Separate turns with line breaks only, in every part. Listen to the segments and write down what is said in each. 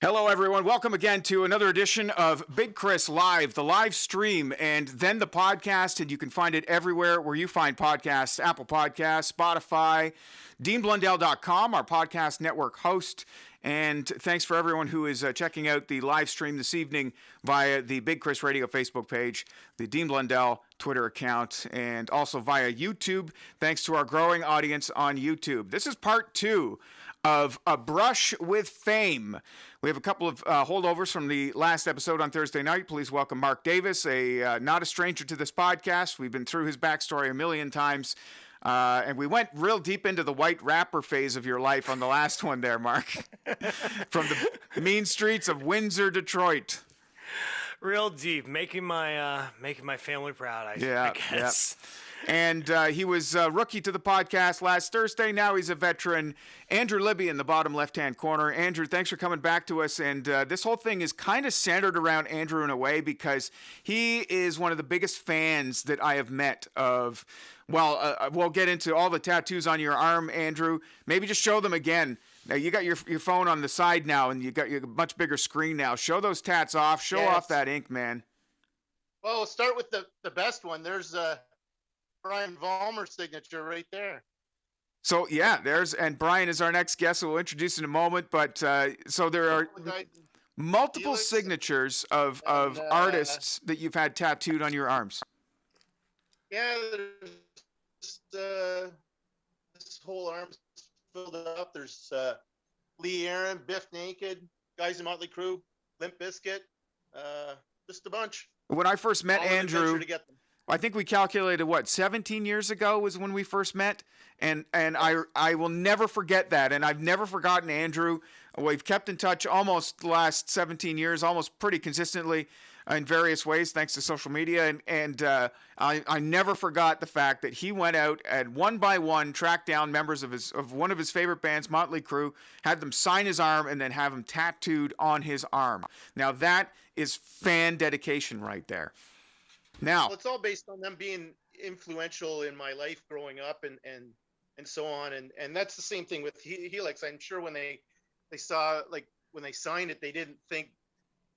Hello, everyone. Welcome again to another edition of Big Kris Live, the live stream, and then the podcast. And you can find it everywhere where you find podcasts: Apple Podcasts, Spotify, DeanBlundell.com, our podcast network host. And thanks for everyone who is checking out the live stream this evening via the Big Kris Radio Facebook page, the Dean Blundell Twitter account, and also via YouTube. Thanks to our growing audience on YouTube. This is part 2 of A Brush with Fame. We have a couple of holdovers from the last episode on Thursday night. Please welcome Mark Davis, not a stranger to this podcast. We've been through his backstory a million times. And we went real deep into the white rapper phase of your life on the last one there, Mark. From the mean streets of Windsor, Detroit.
Real deep, making my family proud, I guess.
Yeah. And he was rookie to the podcast last Thursday. Now he's a veteran. Andrew Libby in the bottom left-hand corner. Andrew, thanks for coming back to us. And this whole thing is kind of centered around Andrew in a way because he is one of the biggest fans that I have met of. Well, we'll get into all the tattoos on your arm, Andrew. Maybe just show them again. Now, you got your phone on the side now, and you got your much bigger screen now. Show those tats off. Show off that ink, man.
Well, we'll start with the best one. There's Brian Vollmer's signature right there.
So, yeah, and Brian is our next guest, so we'll introduce in a moment. But so there are multiple signatures of artists that you've had tattooed on your arms.
Yeah, this whole arm's filled up. There's Lee Aaron, Biff Naked, Guys in Motley Crue, Limp Bizkit, just a bunch.
When I first met Andrew, I think we calculated 17 years ago was when we first met, and I will never forget that, and I've never forgotten Andrew. We've kept in touch almost the last 17 years, almost pretty consistently in various ways, thanks to social media, and I never forgot the fact that he went out and one by one tracked down members of one of his favorite bands, Motley Crue, had them sign his arm, and then have him tattooed on his arm. Now that is fan dedication right there. Now,
well, it's all based on them being influential in my life growing up and so on. And that's the same thing with Helix. I'm sure when they saw, like, when they signed it, they didn't think,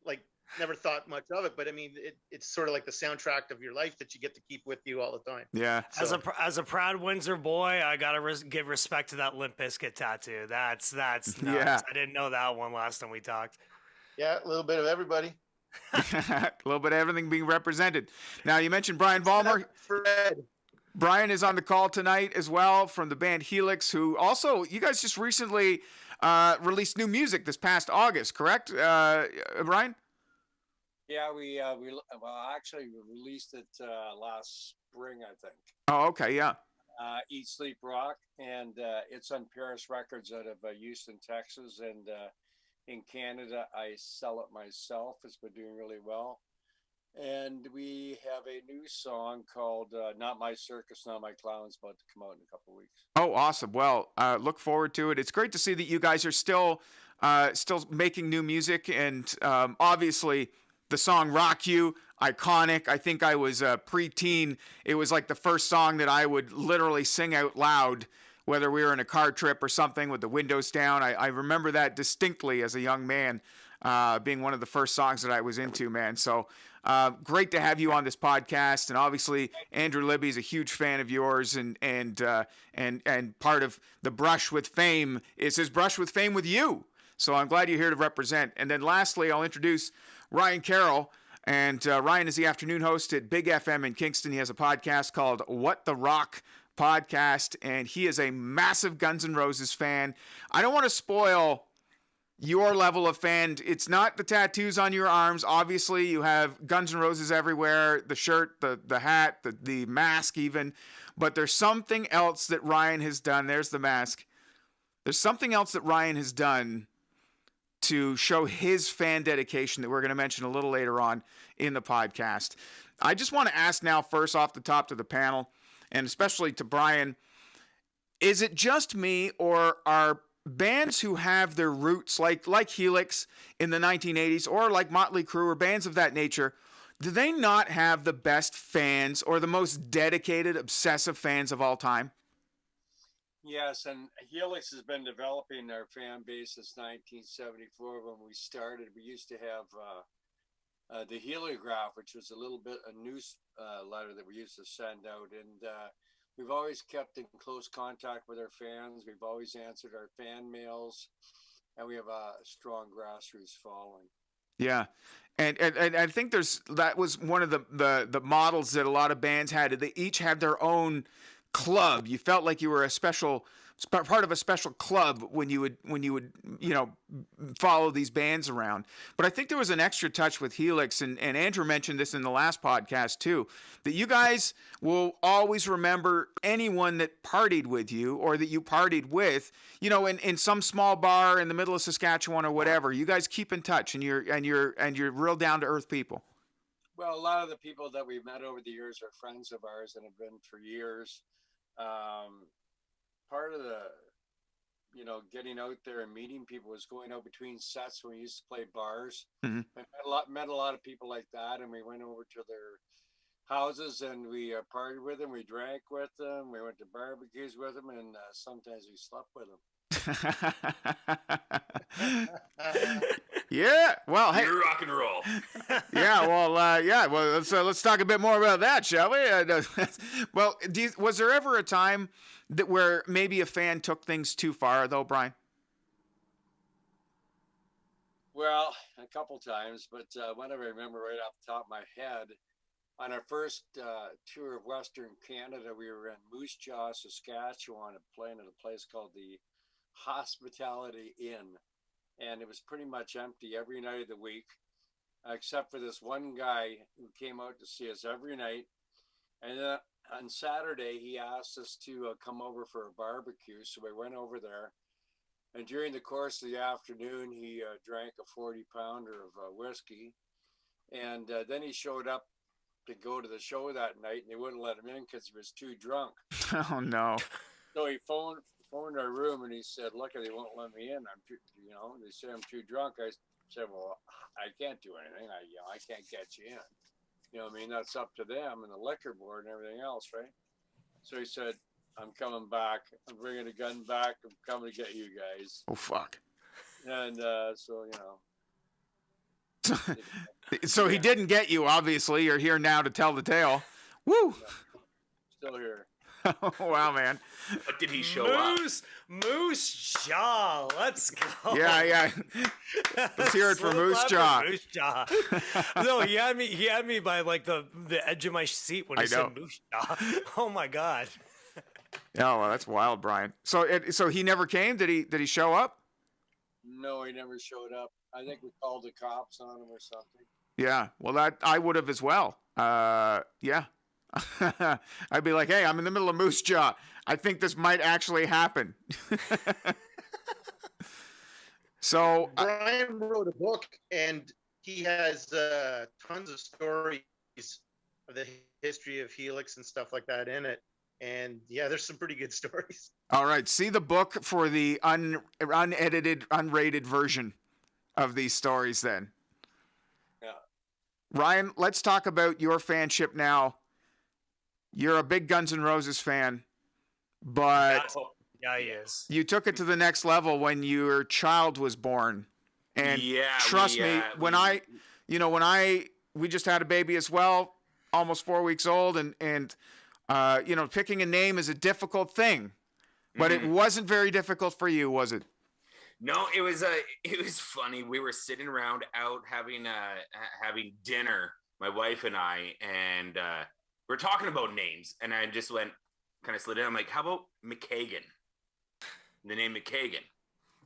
like, never thought much of it. But I mean, it's sort of like the soundtrack of your life that you get to keep with you all the time.
Yeah.
So. As a proud Windsor boy, I got to give respect to that Limp Bizkit tattoo. That's nuts.
Yeah.
I didn't know that one last time we talked.
Yeah. A little bit of everybody.
A little bit of everything being represented. Now, you mentioned Brian Vollmer.
Fred.
Brian is on the call tonight as well from the band Helix, who also, you guys just recently released new music this past August, correct, Brian?
Yeah, we actually released it last spring, I think.
Oh, okay, yeah.
Eat, Sleep, Rock, and it's on Paris Records out of Houston, Texas, and in Canada, I sell it myself. It's been doing really well. And we have a new song called Not My Circus, Not My Clowns, about to come out in a couple of weeks.
Oh, awesome. Well, look forward to it. It's great to see that you guys are still making new music. And obviously, the song Rock You, iconic. I think I was a preteen. It was like the first song that I would literally sing out loud, whether we were in a car trip or something with the windows down. I remember that distinctly as a young man, being one of the first songs that I was into, man. So great to have you on this podcast. And obviously, Andrew Libby is a huge fan of yours, and part of the Brush with Fame is his Brush with Fame with you. So I'm glad you're here to represent. And then lastly, I'll introduce Ryan Carroll. And Ryan is the afternoon host at Big FM in Kingston. He has a podcast called What the Rock Podcast, and he is a massive Guns N' Roses fan. I don't want to spoil your level of fan. It's not the tattoos on your arms. Obviously, you have Guns N' Roses everywhere, the shirt, the hat, the mask even. But there's something else that Ryan has done. There's the mask. There's something else that Ryan has done to show his fan dedication that we're going to mention a little later on in the podcast. I just want to ask now, first off the top to the panel, and especially to Brian, is it just me, or are bands who have their roots like Helix in the 1980s, or like Motley Crue, or bands of that nature, do they not have the best fans or the most dedicated, obsessive fans of all time?
Yes, and Helix has been developing our fan base since 1974 when we started. We used to have the heliograph, which was a little bit a news letter that we used to send out, and we've always kept in close contact with our fans. We've always answered our fan mails, and we have a strong grassroots following.
Yeah. And I think that was one of the models that a lot of bands had. They each had their own club. You felt like you were a special part of a special club when you would follow these bands around. But I think there was an extra touch with Helix, and Andrew mentioned this in the last podcast too, that you guys will always remember anyone that partied with you or that you partied with, in some small bar in the middle of Saskatchewan or whatever. You guys keep in touch, and you're real down to earth people.
Well, a lot of the people that we've met over the years are friends of ours and have been for years. Part of the, getting out there and meeting people was going out between sets when we used to play bars.
Mm-hmm.
I met a lot of people like that, and we went over to their houses and we partied with them. We drank with them. We went to barbecues with them, and sometimes we slept with them.
Yeah, well, hey,
you're rock and roll.
Yeah, well, let's talk a bit more about that, shall we? Well, was there ever a time where maybe a fan took things too far, though, Brian?
Well, a couple times, but one I remember right off the top of my head, on our first tour of Western Canada, we were in Moose Jaw, Saskatchewan, and playing at a place called the Hospitality Inn. And it was pretty much empty every night of the week, except for this one guy who came out to see us every night. And then on Saturday, he asked us to come over for a barbecue. So we went over there. And during the course of the afternoon, he drank a 40-pounder of whiskey. And then he showed up to go to the show that night, and they wouldn't let him in because he was too drunk.
Oh, no.
So he phoned our room, and he said, look, they won't let me in. I'm too, they say I'm too drunk. I said, well, I can't do anything. I can't get you in. That's up to them and the liquor board and everything else, right? So he said, I'm coming back. I'm bringing a gun back. I'm coming to get you guys.
Oh, fuck.
And
So he didn't get you, obviously. You're here now to tell the tale. Woo!
Still here.
Oh, wow, man.
But did he show up?
Moose Jaw, let's go.
Yeah. Let's hear it for Moose Jaw.
Moose Jaw. No, he had me by like the edge of my seat when he said Moose Jaw. Oh my God.
Yeah, well, that's wild, Brian. So he never came? Did he show up?
No, he never showed up. I think we called the cops on him or something.
Yeah, well, that I would have as well. Yeah. I'd be like, hey, I'm in the middle of Moose Jaw. I think this might actually happen. So
Brian wrote a book, and he has tons of stories of the history of Helix and stuff like that in it. And yeah, there's some pretty good stories.
All right, see the book for the unedited, unrated version of these stories then.
Yeah.
Ryan, let's talk about your fanship now. You're a big Guns N' Roses fan, but
Yeah, he is.
you took it to the next level when your child was born. And trust me, we just had a baby as well, almost 4 weeks old, and picking a name is a difficult thing, but it wasn't very difficult for you, was it?
No, it was funny. We were sitting around out having dinner, my wife and I, and we're talking about names, and I just kind of slid in. I'm like, how about McKagan? The name McKagan.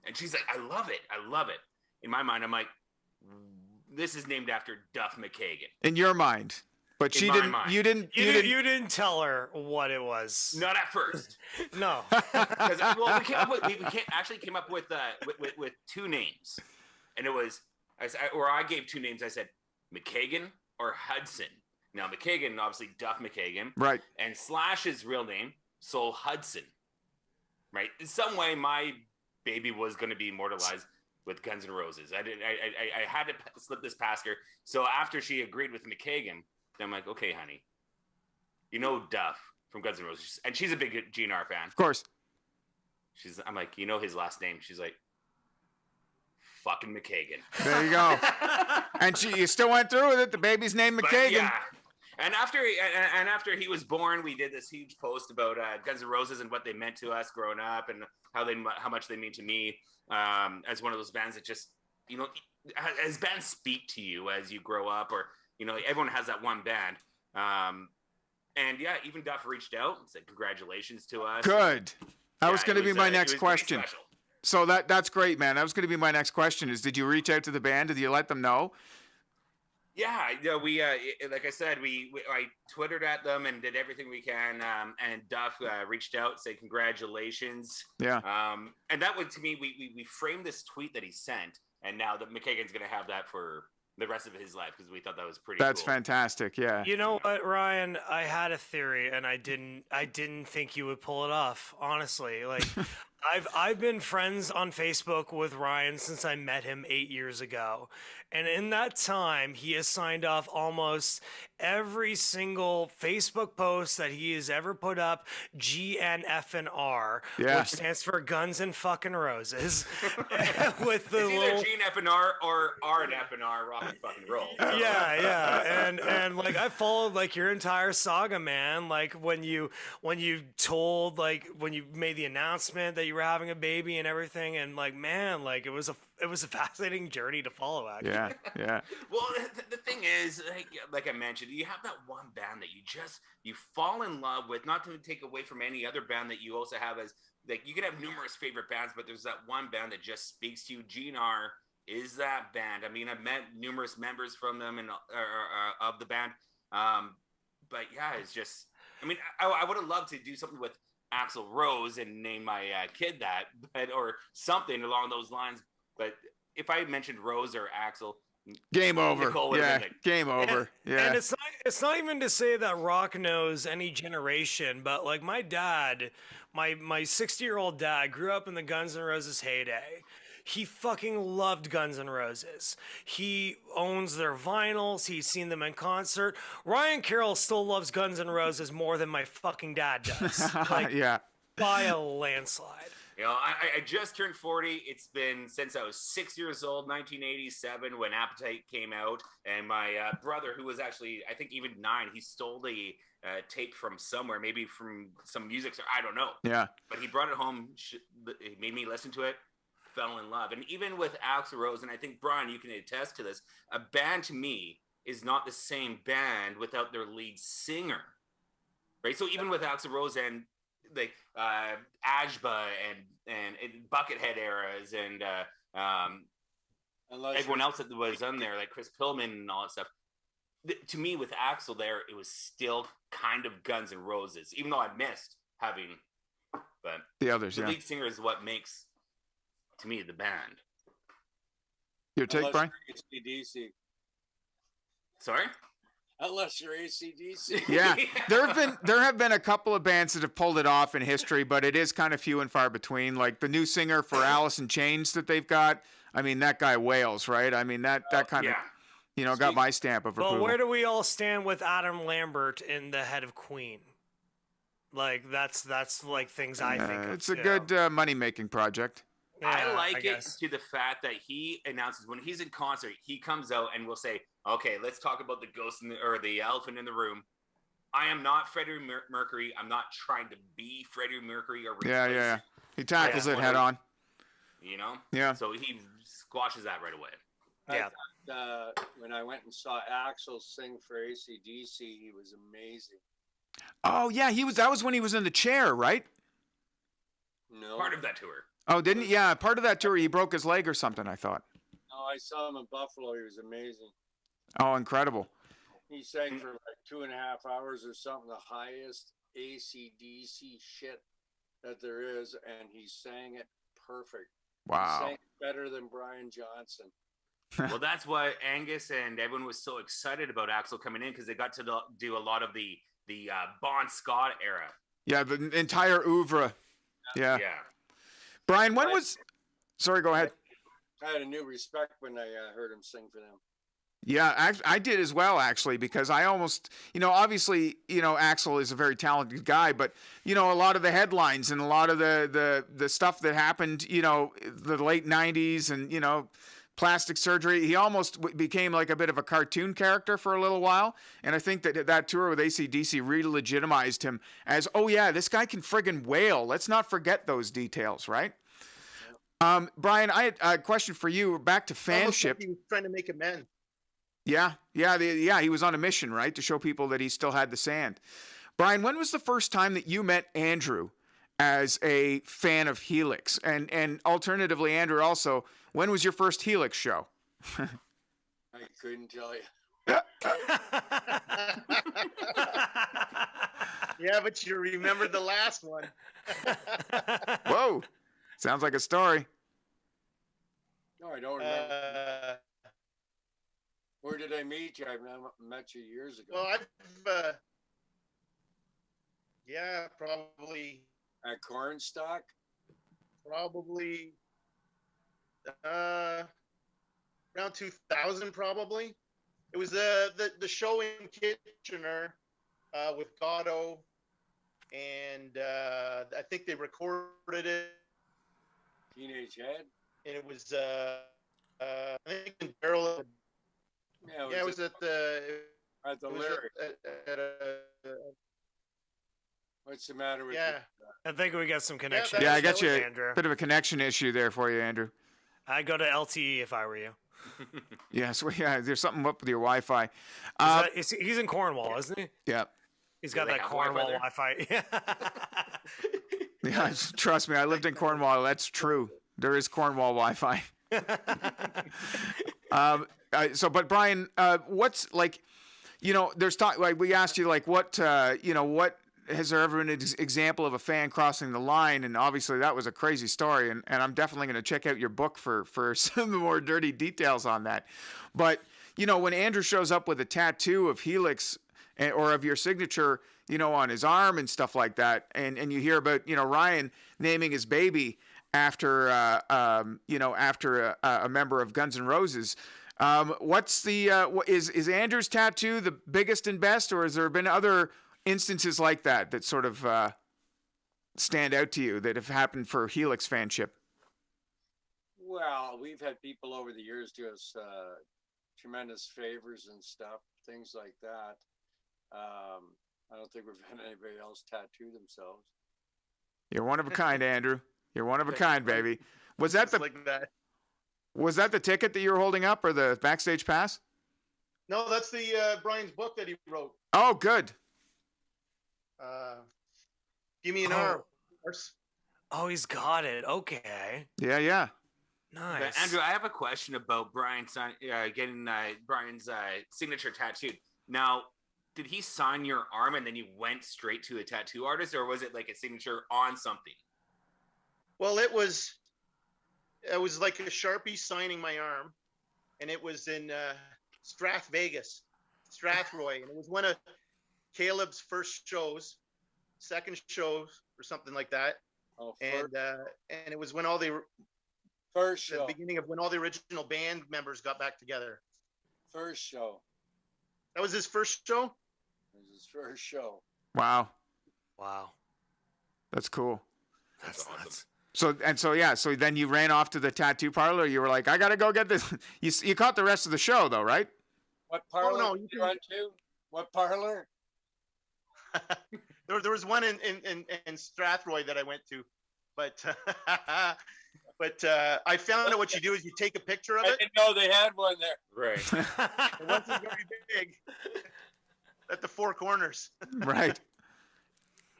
And she's like, I love it. In my mind, I'm like, this is named after Duff McKagan.
In your mind. But she didn't.
Mind.
You didn't.
You didn't tell her what it was.
Not at first.
No.
Because we actually came up with two names, and it was I gave two names. I said McKagan or Hudson. Now McKagan, obviously Duff McKagan,
right? And
Slash's real name, Soul Hudson, right? In some way, my baby was going to be immortalized with Guns N' Roses. I had to slip this past her. So after she agreed with McKagan, then I'm like, okay, honey, Duff from Guns N' Roses, and she's a big GNR fan,
of course.
I'm like, you know his last name? She's like, fucking McKagan.
There you go. And you still went through with it. The baby's named McKagan.
Yeah. And after he was born, we did this huge post about Guns N' Roses and what they meant to us growing up, and how much they mean to me as one of those bands that just, you know, as bands speak to you as you grow up, or, you know, everyone has that one band. And yeah, even Duff reached out and said congratulations to us.
Good. That was going to be my next question.
Special.
So that's great, man. That was going to be my next question is, did you reach out to the band? Did you let them know?
Yeah, we like I said, I Twittered at them and did everything we can. And Duff reached out, say congratulations.
Yeah.
And that was, to me, we framed this tweet that he sent, and now that McKagan's going to have that for the rest of his life, because we thought that was pretty
That's
cool.
fantastic. Yeah.
You know what, Ryan? I had a theory, and I didn't think you would pull it off. Honestly, like I've been friends on Facebook with Ryan since I met him 8 years ago, and in that time, he has signed off almost every single Facebook post that he has ever put up. GNFNR,
Yeah.
which stands for Guns and Fucking Roses. With the
It's either GNFNR or RNFNR, rock and fucking roll.
yeah, and like I followed like your entire saga, man. Like when you told, like when you made the announcement that you were having a baby and everything, and like, man, like it was a fascinating journey to follow, actually.
Yeah.
Well, the thing is, like I mentioned, you have that one band that you fall in love with. Not to take away from any other band that you also have, as like you can have numerous favorite bands, but there's that one band that just speaks to you. GNR is that band. I mean, I've met numerous members from them and of the band, but yeah, it's just. I mean, I would have loved to do something with Axl Rose and name my kid that, or something along those lines. But if I mentioned Rose or Axl,
Game over.
Nicole
Yeah.
like,
Game over. Yeah.
And it's not even to say that rock knows any generation, but like my dad, my 60-year-old dad grew up in the Guns N' Roses heyday. He fucking loved Guns N' Roses. He owns their vinyls. He's seen them in concert. Ryan Carroll still loves Guns N' Roses more than my fucking dad does. Like,
Yeah.
by a landslide.
You know, I just turned 40. It's been since I was 6 years old, 1987, when Appetite came out. And my brother, who was actually, I think, even 9, he stole the tape from somewhere, maybe from some music store. I don't know.
Yeah.
But he brought it home. He made me listen to it. Fell in love. And even with Axl Rose, and I think, Brian, you can attest to this, a band to me is not the same band without their lead singer. Right? So even with Axl Rose and the Ajba and Buckethead eras and everyone else that was on there, like Chris Pillman and all that stuff. To me, with Axl there, it was still kind of Guns N' Roses, even though I missed having, but
The others,
the
yeah.
lead singer is what makes, to me, the band.
Your take,
Unless
Brian?
you're AC/DC.
Sorry?
Unless you're AC/DC.
Yeah. There have been a couple of bands that have pulled it off in history, but it is kind of few and far between. Like the new singer for Alice in Chains that they've got. I mean, that guy wails, right? I mean, that kind of, got my stamp of approval.
But where do we all stand with Adam Lambert in the head of Queen? Like that's like things I think of,
it's a good money-making project.
I
Yeah,
like it
guess.
to the fact that he announces when he's in concert, he comes out and will say, "Okay, let's talk about the ghost or the elephant in the room. I am not Freddie Mercury. I'm not trying to be Freddie Mercury or replace
Yeah. He tackles it head on.
You know?
Yeah.
So he squashes that right away.
Yeah.
When I went and saw Axl sing for AC/DC, he was amazing.
Oh yeah, that was when he was in the chair, right?
No,
Part of that tour.
Oh, didn't he? Yeah, part of that tour he broke his leg or something, I thought.
no, I saw him in Buffalo. He was amazing.
Oh, incredible.
He sang for like 2.5 hours or something, the highest AC/DC shit that there is, and he sang it perfect. He
Wow.
sang it better than Brian Johnson.
Well, that's why Angus and everyone was so excited about Axl coming in, because they got to do a lot of the Bon Scott era.
Yeah, the entire oeuvre. Yeah. Brian, when was... Sorry, go ahead.
I had a new respect when I heard him sing for them.
Yeah, I did as well, actually, because I almost, obviously, Axel is a very talented guy, but, a lot of the headlines and a lot of the stuff that happened, the late 90s and, plastic surgery, he almost became like a bit of a cartoon character for a little while. And I think that tour with AC/DC really legitimized him as, oh, yeah, this guy can friggin' wail. Let's not forget those details, right? Brian, I had a question for you. Back to
Almost
fanship.
like he was trying to make amends.
Yeah, he was on a mission, right, to show people that he still had the sand. Brian, when was the first time that you met Andrew as a fan of Helix? And alternatively, Andrew, also, when was your first Helix show?
I couldn't tell you.
Yeah, but you remember the last one.
Whoa, sounds like a story.
No, I don't remember. Where did I meet you? I met you years ago.
Well, yeah, probably
At Cornstalk?
around 2000, probably. It was the show in Kitchener with Gatto, and I think they recorded it.
Teenage Head?
And it was I think in Barrel.
Yeah,
it was at the
Lyric.
at
What's the matter with
yeah.
I think we got some connection.
that
Yeah, I
was-
got
that
you
was
a
Andrew.
bit of a connection issue there for you, Andrew.
I'd go to LTE if I were you.
Yes, there's something up with your Wi-Fi.
He's in Cornwall, isn't he?
Yeah.
He's got
they
that
have
Cornwall
Wi-Fi
Wi-Fi.
Yeah, trust me, I lived in Cornwall. That's true. There is Cornwall Wi-Fi. But Brian, what's like, there's talk like we asked you like what has there ever been an example of a fan crossing the line? And obviously that was a crazy story, and I'm definitely going to check out your book for some of the more dirty details on that. But when Andrew shows up with a tattoo of Helix or of your signature, on his arm and stuff like that, and you hear about Ryan naming his baby after after a member of Guns N' Roses. What's is Andrew's tattoo the biggest and best, or has there been other instances like that sort of stand out to you that have happened for Helix fanship?
Well, we've had people over the years do us tremendous favors and stuff, things like that. I don't think we've had anybody else tattoo themselves.
You're one of a kind, Andrew. You're one of a kind, baby. Was that
Just like that.
Was that the ticket that you were holding up, or the backstage pass?
No, that's the Brian's book that he wrote.
Oh, good.
Give me an
Oh.
arse.
Oh, he's got it. Okay.
Yeah.
Nice.
Andrew, I have a question about Brian's getting Brian's signature tattooed. Now, did he sign your arm and then you went straight to a tattoo artist, or was it like a signature on something?
Well, it was like a Sharpie signing my arm, and it was in Strathroy, and it was one of Caleb's first shows, second shows, or something like that.
Oh,
And it was when all the
first show.
beginning of when all the original band members got back together.
First show.
That was his first show.
It was his first show.
Wow,
Wow.
that's cool.
That's
awesome.
nuts.
So then you ran off to the tattoo parlor. You were like, I gotta go get this. You caught the rest of the show though, right?
What parlor
no,
did
you
you run to? What parlor?
There was one in Strathroy that I went to, but I found out what you do is you take a picture of
I
it.
didn't know they had one there.
Right.
It wasn't very big at the four corners.
Right.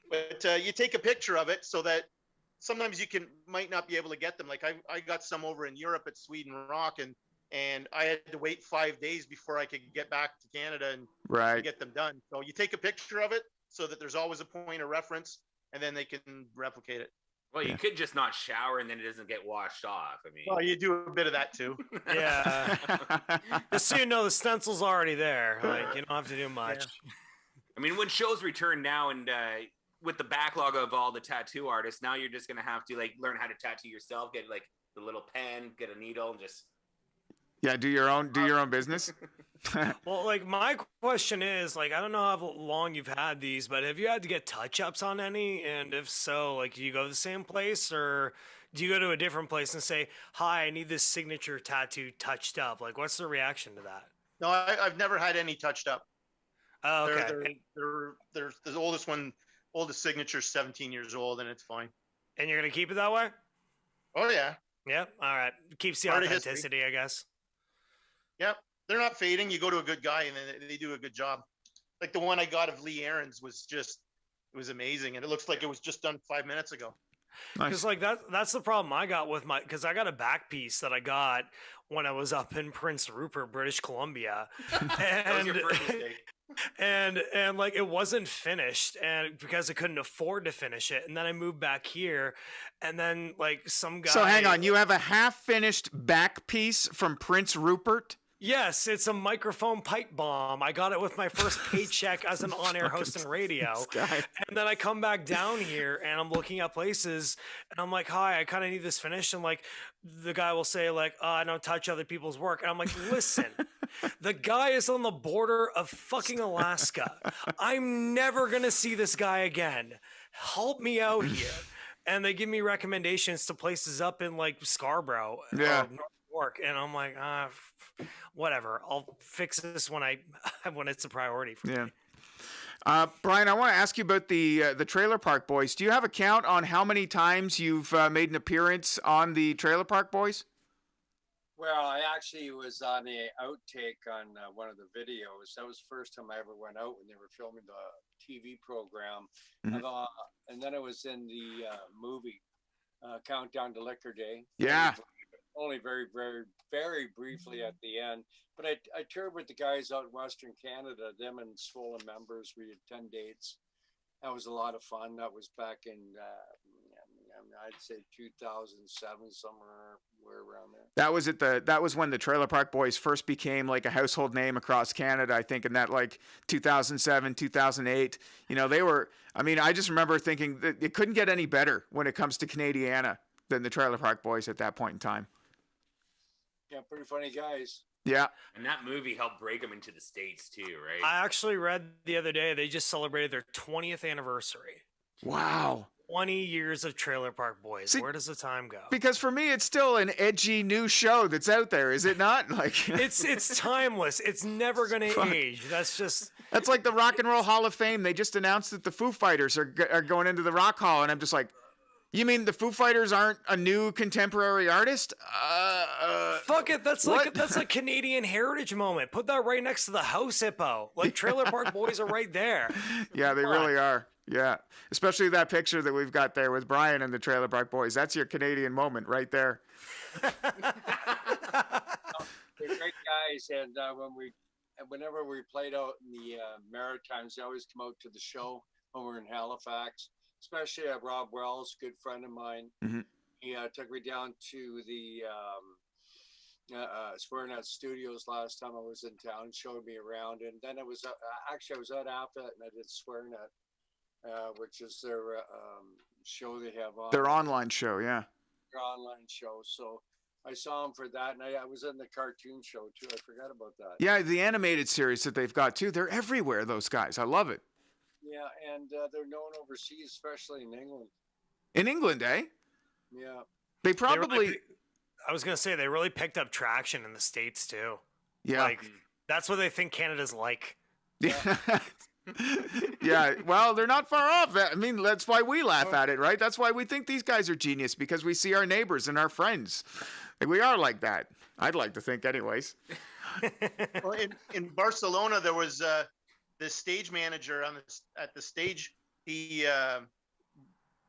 But you take a picture of it so that sometimes you might not be able to get them. Like I got some over in Europe at Sweden Rock, and I had to wait 5 days before I could get back to Canada and
Right.
get them done. So you take a picture of it so that there's always a point of reference, and then they can replicate it.
Well, you could just not shower and then it doesn't get washed off. I mean,
Well, you do a bit of that too.
Yeah. Just so you know, the stencil's already there. Like, you don't have to do much.
I mean, when shows return now and with the backlog of all the tattoo artists, now you're just gonna have to like learn how to tattoo yourself. Get like the little pen, get a needle, and just
Yeah. Do your own business.
Well, like my question is, like, I don't know how long you've had these, but have you had to get touch-ups on any? And if so, like, do you go to the same place or do you go to a different place and say, "Hi, I need this signature tattoo touched up"? Like, what's the reaction to that?
No, I've never had any touched up.
Oh,
They're,
okay.
they're the oldest signature's 17 years old, and it's fine.
And you're gonna keep it that way?
Oh yeah,
Yeah. All right. Keeps the
Part of history.
authenticity, I guess.
yep. They're not fading. You go to a good guy, and then they do a good job. Like the one I got of Lee Aaron's it was amazing, and it looks like it was just done 5 minutes ago.
Because
Nice.
like that's the problem I got with because I got a back piece that I got when I was up in Prince Rupert, British Columbia,
That was
and
your first mistake.
and like it wasn't finished, and because I couldn't afford to finish it, and then I moved back here, and then like some guy.
So hang on, you have a half-finished back piece from Prince Rupert?
Yes, it's a microphone pipe bomb. I got it with my first paycheck as an on-air host in radio.
This guy.
And then I come back down here and I'm looking at places and I'm like, "Hi, I kind of need this finished." And like the guy will say like, "Oh, I don't touch other people's work." And I'm like, "Listen, the guy is on the border of fucking Alaska. I'm never going to see this guy again. Help me out here." And they give me recommendations to places up in like Scarborough
Yeah.
or North York. And I'm like, whatever. I'll fix this when when it's a priority for
Yeah.
me.
Brian, I want to ask you about the Trailer Park Boys. Do you have a count on how many times you've made an appearance on the Trailer Park Boys?
Well, I actually was on a outtake on one of the videos. That was the first time I ever went out when they were filming the TV program.
Mhm.
And then it was in the movie Countdown to Liquor Day.
Yeah.
Only very, very, very briefly at the end. But I toured with the guys out in Western Canada, them and Swollen members. We had 10 dates. That was a lot of fun. That was back in, I'd say 2007, somewhere around there.
That was when the Trailer Park Boys first became like a household name across Canada, I think, in that like 2007, 2008. You know, I just remember thinking that it couldn't get any better when it comes to Canadiana than the Trailer Park Boys at that point in time.
Yeah, pretty funny guys.
Yeah.
And that movie helped break them into the States too, right?
I actually read the other day they just celebrated their 20th anniversary.
Wow.
20 years of Trailer Park Boys.
See,
Where does the time go?
Because for me, it's still an edgy new show that's out there, is it not? Like
It's timeless. It's never going to age.
That's like the Rock and Roll Hall of Fame. They just announced that the Foo Fighters are going into the Rock Hall, and I'm just like, you mean the Foo Fighters aren't a new contemporary artist?
Fuck it. That's
what?
that's a Canadian heritage moment. Put that right next to the House Hippo. Like Trailer Park Boys are right there.
Yeah, they really are. Yeah, especially that picture that we've got there with Brian and the Trailer Park Boys. That's your Canadian moment right there.
They're great guys, and whenever we played out in the Maritimes, they always come out to the show when we're in Halifax. Especially Rob Wells, good friend of mine.
Mhm.
He took me down to the Swearing Out Studios last time I was in town, showed me around, and then I was actually I was out after that, and I did Swearing Out, which is their show they have on
Their online show, yeah.
their online show. So I saw him for that, and I was in the cartoon show too. I forgot about that.
Yeah, the animated series that they've got too. They're everywhere, those guys. I love it.
Yeah, and they're known overseas, especially in England.
In England, eh?
Yeah.
They
They
probably,
really, I was going to say they really picked up traction in the States too.
yeah.
Like that's what they think Canada's like.
Yeah. Yeah, well, they're not far off. I mean, that's why we laugh at it, right? That's why we think these guys are genius, because we see our neighbors and our friends. Like, we are like that. I'd like to think anyways.
Well, in Barcelona, there was the stage manager at the stage.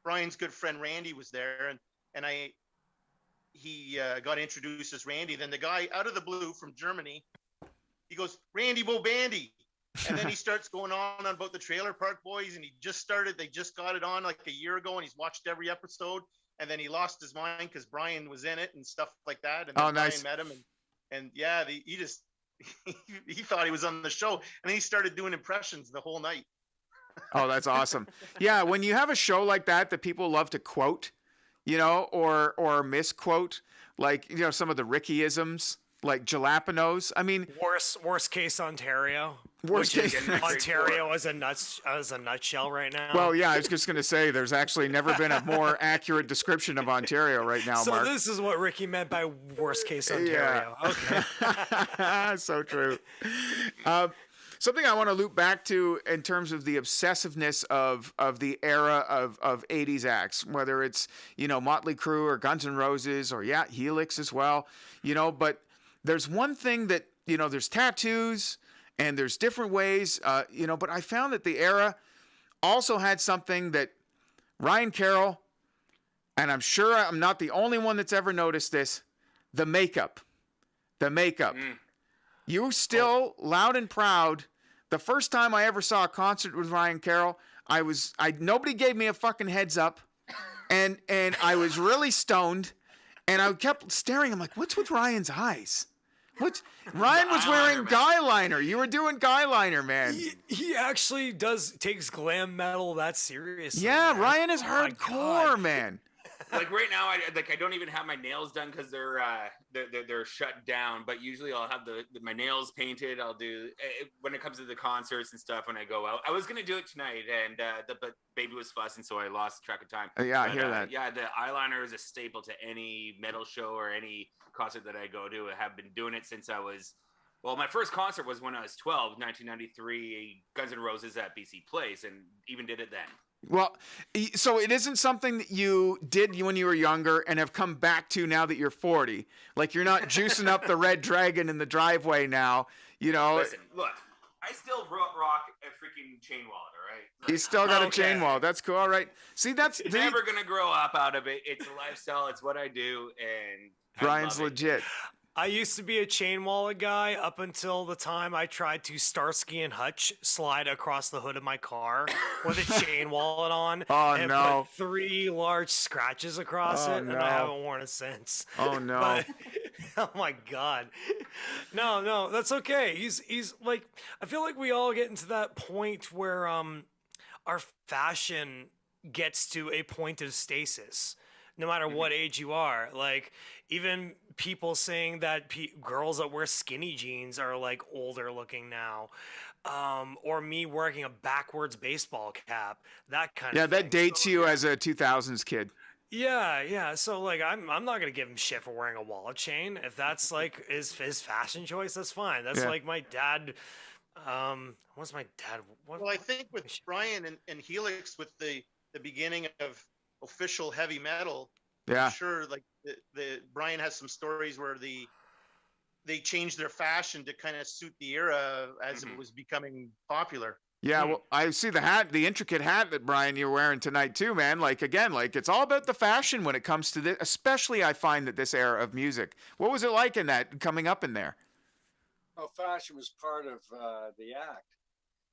Brian's good friend Randy was there, and he got introduced as Randy. Then the guy out of the blue from Germany, he goes, "Randy Bo Bandy," and then he starts going on about the Trailer Park Boys, and they just got it on like a year ago, and he's watched every episode, and then he lost his mind because Brian was in it and stuff like that, and then
nice.
Brian met him, and yeah, he just he thought he was on the show, and then he started doing impressions the whole night.
Oh, that's awesome. Yeah, when you have a show like that people love to quote, you know, or misquote, like, you know, some of the Ricky-isms, like jalapenos. I mean,
Worst case Ontario.
worst
Which
case.
is Ontario as a nutshell right now.
Well, yeah, I was just going to say there's actually never been a more accurate description of Ontario right now,
so
Mark.
this is what Ricky meant by worst case Ontario. Okay.
So true. Something I want to loop back to in terms of the obsessiveness of the era of 80s acts, whether it's, Motley Crue or Guns N' Roses or, Helix as well, but there's one thing that, there's tattoos and there's different ways, but I found that the era also had something that Ryan Carroll, and I'm sure I'm not the only one that's ever noticed this, the makeup. You still loud and proud. The first time I ever saw a concert with Ryan Carroll, nobody gave me a fucking heads up, and I was really stoned, and I kept staring. I'm like, what's with Ryan's eyes? Ryan was wearing guy liner. You were doing guy liner, man.
He actually takes glam metal that seriously.
Yeah,
man.
Ryan is
Oh my
hardcore,
God.
man.
Like right now, I don't even have my nails done because they're shut down. But usually I'll have my nails painted. I'll do when it comes to the concerts and stuff when I go out. I was gonna do it tonight, and but baby was fussing, so I lost track of time.
Yeah, I
But,
hear that.
Yeah, the eyeliner is a staple to any metal show or any concert that I go to. I have been doing it since I was. Well, my first concert was when I was 12, 1993, Guns N' Roses at BC Place, and even did it then.
Well, so it isn't something that you did when you were younger and have come back to now that you're 40. Like you're not juicing up the Red Dragon in the driveway now,
Listen, look, I still rock a freaking chain wallet, all right? Like,
He's still got a
Okay.
chain wallet. That's cool. All right. See, that's
never gonna grow up out of it. It's a lifestyle. It's what I do, and I
Brian's
love it.
legit.
I used to be a chain wallet guy up until the time I tried to Starsky and Hutch slide across the hood of my car with a chain wallet on.
Oh,
and
no.
Put 3 large scratches across
Oh,
it, and
no.
I haven't worn it since.
Oh no.
But, oh my God. No, that's okay. He's like, I feel like we all get into that point where our fashion gets to a point of stasis, no matter what age you are. Like, even people saying that girls that wear skinny jeans are like older looking now. Or me wearing a backwards baseball cap, that kind
Yeah,
of
that
thing.
dates
So,
you as a 2000s kid.
yeah. So like, I'm not gonna give him shit for wearing a wallet chain. If that's like his fashion choice, that's fine. That's
Yeah.
like my dad. What's my dad?
Well, I think with Brian and Helix, with the beginning of official heavy metal,
Yeah.
I'm sure like the Brian has some stories where they changed their fashion to kind of suit the era as it was becoming popular.
Yeah, well, I see the intricate hat that Brian you're wearing tonight too, man. Like again, like it's all about the fashion when it comes to this. Especially, I find that this era of music. What was it like in that coming up in there?
Well, fashion was part of the act.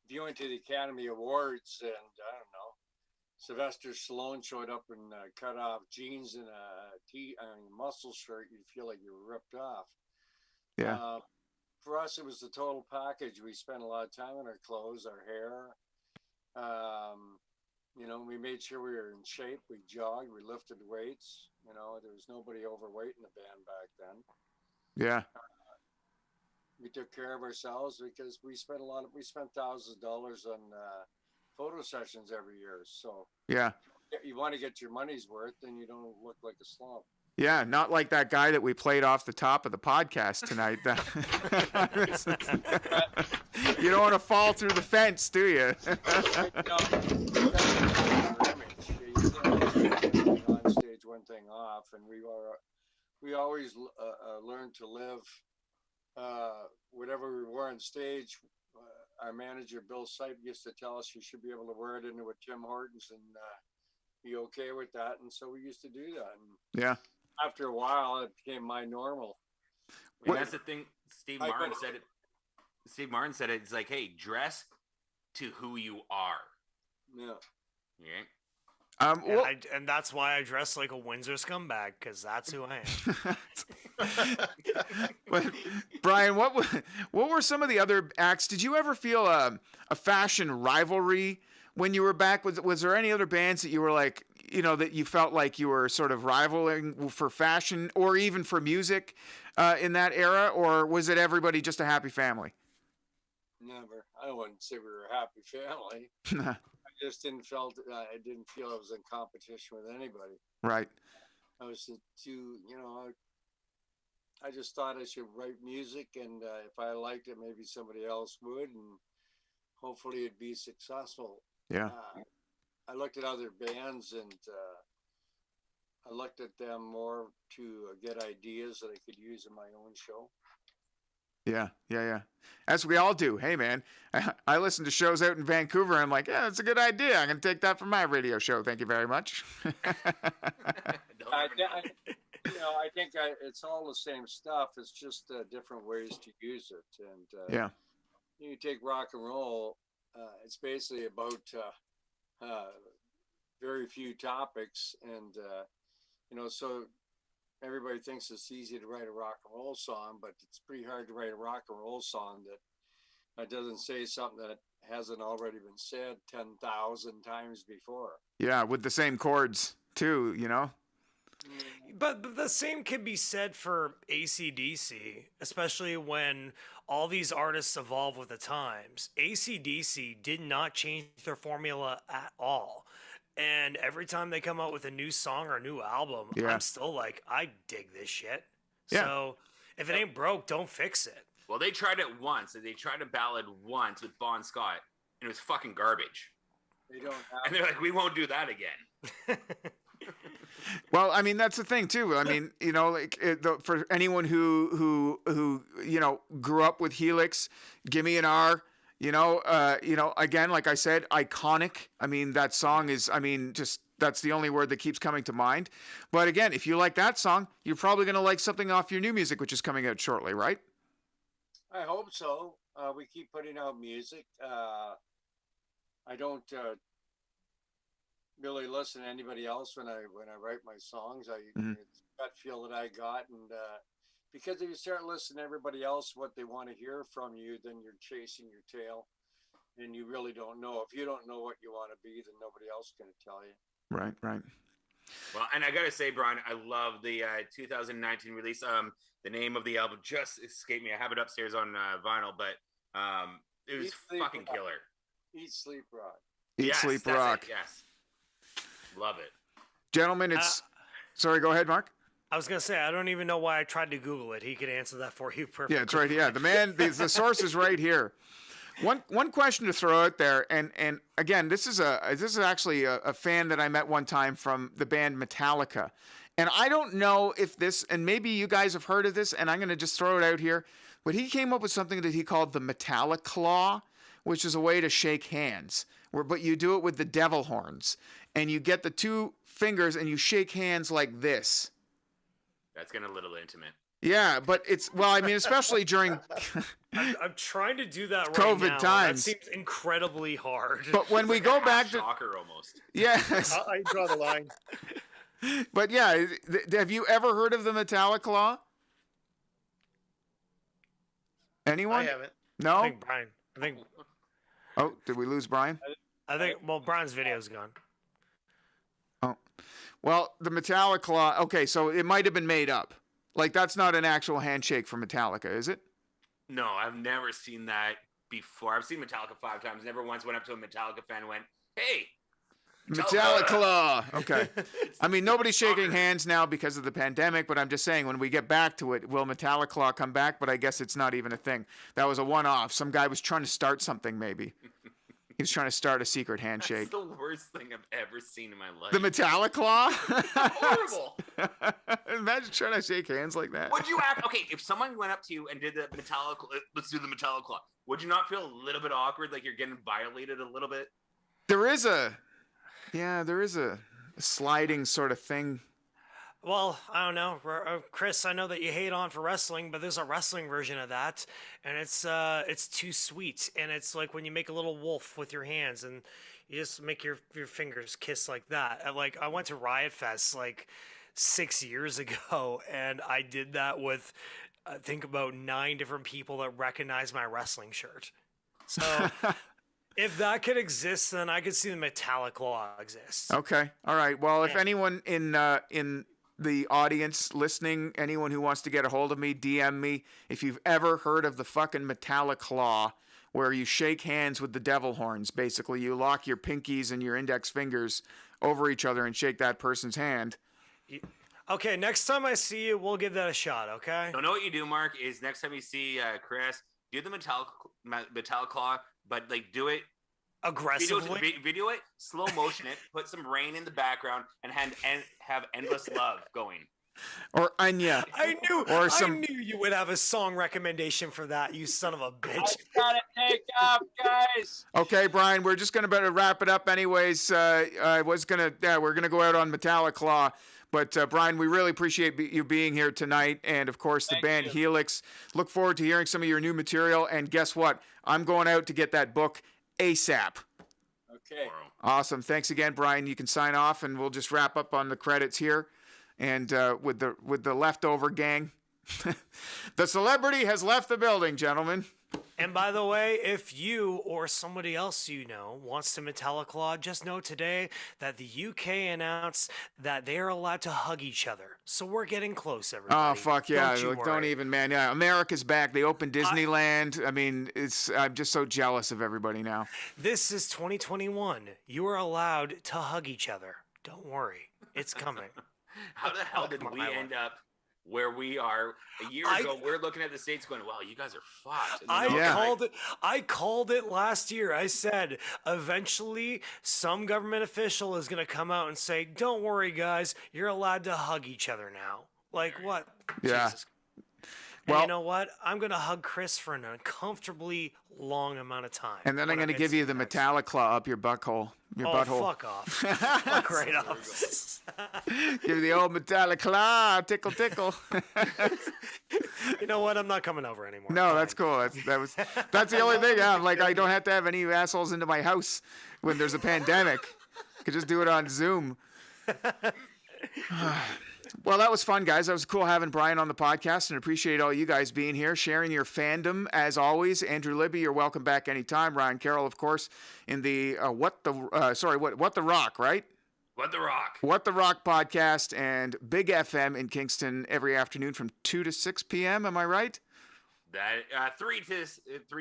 If you went to the Academy Awards and I don't know, Sylvester Stallone showed up in cut off jeans and a muscle shirt, you'd feel like you were ripped off.
Yeah.
For us, it was the total package. We spent a lot of time on our clothes, our hair. We made sure we were in shape. We jogged, we lifted weights. There was nobody overweight in the band back then.
Yeah.
We took care of ourselves because we spent thousands of dollars on photo sessions every year. So
Yeah.
you want to get your money's worth, then you don't look like a slump.
Yeah, not like that guy that we played off the top of the podcast tonight. You don't want to fall through the fence, do you?
On stage, one thing off, and we always learned to live whatever we were on stage. Our manager Bill Sipe used to tell us you should be able to wear it into a Tim Hortons and be okay with that, and so we used to do that. And
Yeah.
after a while, it became my normal.
And that's the thing. Steve Martin said it. It's like, hey, dress to who you are.
Yeah.
Yeah.
And that's why I dress like a Windsor scumbag, because that's who I am.
But, Brian, what were some of the other acts? Did you ever feel a fashion rivalry when you were back? Was there any other bands that you were like, you know, that you felt like you were sort of rivaling for fashion or even for music in that era, or was it everybody just a happy family?
Never. I wouldn't say we were a happy family. I just didn't feel I was in competition with anybody.
Right.
I was too, I just thought I should write music, and if I liked it, maybe somebody else would, and hopefully it'd be successful.
Yeah.
I looked at other bands, and I looked at them more to get ideas that I could use in my own show.
Yeah. As we all do. Hey, man, I listen to shows out in Vancouver. And I'm like, yeah, that's a good idea. I'm going to take that for my radio show. Thank you very much.
I think it's all the same stuff. It's just different ways to use it. And
yeah,
you take rock and roll. It's basically about very few topics, and so everybody thinks it's easy to write a rock and roll song, but it's pretty hard to write a rock and roll song that doesn't say something that hasn't already been said 10,000 times before.
Yeah, with the same chords too, you know.
But the same can be said for AC/DC, especially when all these artists evolve with the times. AC/DC did not change their formula at all. And every time they come out with a new song or a new album,
Yeah.
I'm still like, I dig this shit.
Yeah.
So if it ain't broke, don't fix it.
Well, they tried it once. They tried a ballad once with Bon Scott, and it was fucking garbage.
They don't have
And they're like, we won't do that again.
Well, I mean, that's the thing too. I mean, you know, like for anyone who grew up with Helix, Give Me an R. Again, like I said, iconic. I mean, that song is, just that's the only word that keeps coming to mind. But again, if you like that song, you're probably going to like something off your new music, which is coming out shortly, right?
I hope so. We keep putting out music. I don't really listen to anybody else when I write my songs. It's a gut feel that I got, and because if you start listening to everybody else, what they want to hear from you, then you're chasing your tail, and you really don't know. If you don't know what you want to be, then nobody else is going to tell you.
Right.
Well, and I gotta say, Brian, I love the 2019 release. The name of the album just escaped me. I have it upstairs on vinyl, but it was fucking killer.
Eat, Sleep, Rock.
Eat, Sleep, Rock.
Yes. Love it.
Gentlemen, it's... Sorry, go ahead, Mark.
I was going to say, I don't even know why I tried to Google it. He could answer that for you perfectly.
Yeah, it's right here. The man, the source is right here. One question to throw out there, and again, this is actually a fan that I met one time from the band Metallica. And I don't know if this, and maybe you guys have heard of this, and I'm going to just throw it out here, but he came up with something that he called the Metallic Claw, which is a way to shake hands, but you do it with the devil horns. And you get the two fingers and you shake hands like this.
That's getting a little intimate.
Yeah, but especially during
I'm trying to do that right
COVID
now.
times.
That seems incredibly hard.
But when we go back to
shocker almost.
Yes.
I draw the line.
But yeah, have you ever heard of the Metallic Claw? Anyone?
I haven't.
No?
I think
Oh, did we lose Brian?
Brian's video's gone.
Oh. Well, the Metallic Claw, okay, so it might have been made up. Like, that's not an actual handshake for Metallica, is it?
No, I've never seen that before. I've seen Metallica 5 times. Never once went up to a Metallica fan and went, hey,
Metallic Claw. Okay. Nobody's shaking hands now because of the pandemic, but I'm just saying when we get back to it, will Metallic Claw come back? But I guess it's not even a thing. That was a one-off. Some guy was trying to start something, maybe. He was trying to start a secret handshake.
That's the worst thing I've ever seen in my life.
The Metallic Claw?
Horrible.
Imagine trying to shake hands like that.
Would you act okay if someone went up to you and did the Metallic? Let's do the Metallic Claw. Would you not feel a little bit awkward, like you're getting violated a little bit?
There is a sliding sort of thing.
Well, I don't know, Kris. I know that you hate on for wrestling, but there's a wrestling version of that, and it's too sweet. And it's like when you make a little wolf with your hands, and you just make your fingers kiss like that. And I went to Riot Fest 6 years ago, and I did that with I think about 9 different people that recognized my wrestling shirt. So If that could exist, then I could see the Metallic Law exist.
Okay. All right. Well, if anyone in the audience listening, anyone who wants to get a hold of me, DM me. If you've ever heard of the fucking Metallic Law, where you shake hands with the devil horns, basically you lock your pinkies and your index fingers over each other and shake that person's hand.
Okay, next time I see you, we'll give that a shot, okay?
Don't know what you do, Mark, is next time you see Kris, do the metallic claw, but like do it
Aggressively.
video it, slow motion it, put some rain in the background, and have endless love going.
Or Anya.
I knew you would have a song recommendation for that, you son of a bitch.
Gotta take off, guys.
Okay, Brian, we're just gonna better wrap it up anyways. We're gonna go out on Metallic Law. But Brian, we really appreciate you being here tonight, and of course the band Helix. Look forward to hearing some of your new material. And guess what? I'm going out to get that book ASAP.
Okay.
Awesome. Thanks again, Brian. You can sign off, and we'll just wrap up on the credits here. And with the leftover gang, the celebrity has left the building, gentlemen.
And by the way, if you or somebody else you know wants to Metallic Law, just know today that the UK announced that they are allowed to hug each other. So we're getting close, everybody.
Oh, fuck yeah.
Don't
even, man. Yeah, America's back. They opened Disneyland. I'm just so jealous of everybody now.
This is 2021. You are allowed to hug each other. Don't worry. It's coming.
How the hell did we end up where we are a year ago? We're looking at the States going, wow, you guys are fucked.
I called it last year. I said, eventually some government official is going to come out and say, don't worry, guys, you're allowed to hug each other now. Like what?
Yeah.
Jesus. And you know what? I'm going to hug Kris for an uncomfortably long amount of time.
And then I'm going to give you the Metallic Claw up your butthole. Butthole.
Fuck off. Fuck right off.
Give you the old Metallic Claw. Tickle, tickle.
You know what? I'm not coming over anymore.
No, that's cool. That's the only thing. Yeah, I don't have to have any assholes into my house when there's a pandemic. I could just do it on Zoom. Well, that was fun, guys. That was cool having Brian on the podcast, and appreciate all you guys being here, sharing your fandom as always. Andrew Libby, you're welcome back anytime. Ryan Carroll, of course, in the What the Rock, right?
What the Rock.
What the Rock podcast, and Big FM in Kingston every afternoon from 2 to 6 p.m. Am I right?
That 3 to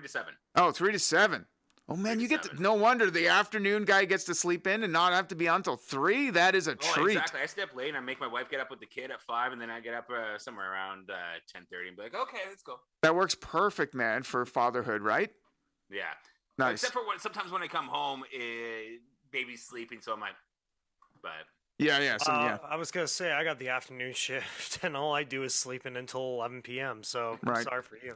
7.
Oh, 3 to 7. Oh man, no wonder the afternoon guy gets to sleep in and not have to be on until 3. That is a treat.
Exactly. I stay up late and I make my wife get up with the kid at 5, and then I get up somewhere around 10:30 and be like, okay, let's go.
That works perfect, man, for fatherhood, right?
Yeah.
Nice.
Except for sometimes when I come home, baby's sleeping, so I'm like, but.
Yeah.
I was going to say, I got the afternoon shift, and all I do is sleeping until 11 p.m., so
right.
Sorry for you.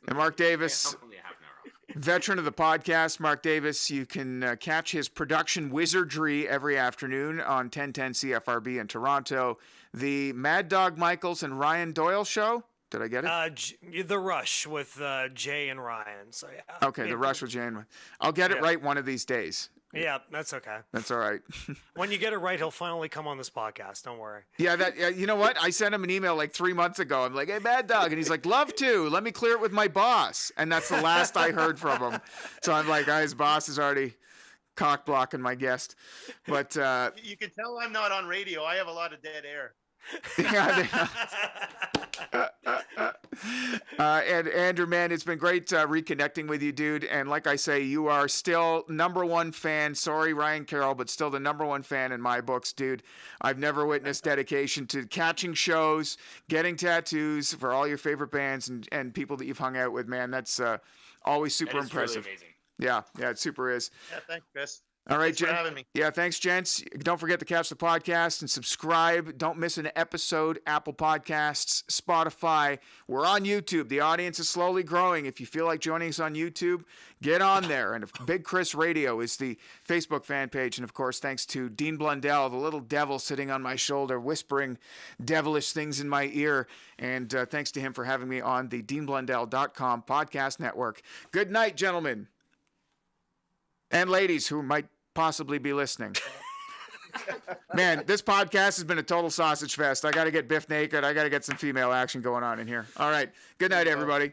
And Mark Davis,
only half an hour off.
Veteran of the podcast, Mark Davis, you can catch his production wizardry every afternoon on 1010 CFRB in Toronto. The Mad Dog Michaels and Ryan Doyle show. Did I get it?
The Rush with Jay and Ryan. So yeah.
Okay, The Rush with Jay and Ryan. I'll get it right one of these days.
Yeah, that's okay.
That's all right.
When you get it right, he'll finally come on this podcast. Don't worry.
Yeah, you know what? I sent him an email like 3 months ago. I'm like, hey, Mad Dog. And he's like, love to. Let me clear it with my boss. And that's the last I heard from him. So I'm like, his boss is already cock blocking my guest. But
you can tell I'm not on radio. I have a lot of dead air.
And Andrew, man, it's been great reconnecting with you, dude. And like I say, you are still #1 fan. Sorry, Ryan Carroll, but still the #1 fan in my books, dude. I've never witnessed dedication to catching shows, getting tattoos for all your favorite bands and people that you've hung out with, man. That's always super impressive.
Really amazing.
Yeah, it super is.
Yeah, thanks, Kris.
All right,
thanks for having me.
Yeah, thanks, gents. Don't forget to catch the podcast and subscribe. Don't miss an episode. Apple Podcasts, Spotify. We're on YouTube. The audience is slowly growing. If you feel like joining us on YouTube, get on there. And Big Kris Radio is the Facebook fan page. And, of course, thanks to Dean Blundell, the little devil sitting on my shoulder, whispering devilish things in my ear. And thanks to him for having me on the DeanBlundell.com podcast network. Good night, gentlemen. And ladies who might possibly be listening. Man, this podcast has been a total sausage fest. I got to get Biff naked. I got to get some female action going on in here. All right. Good night, everybody.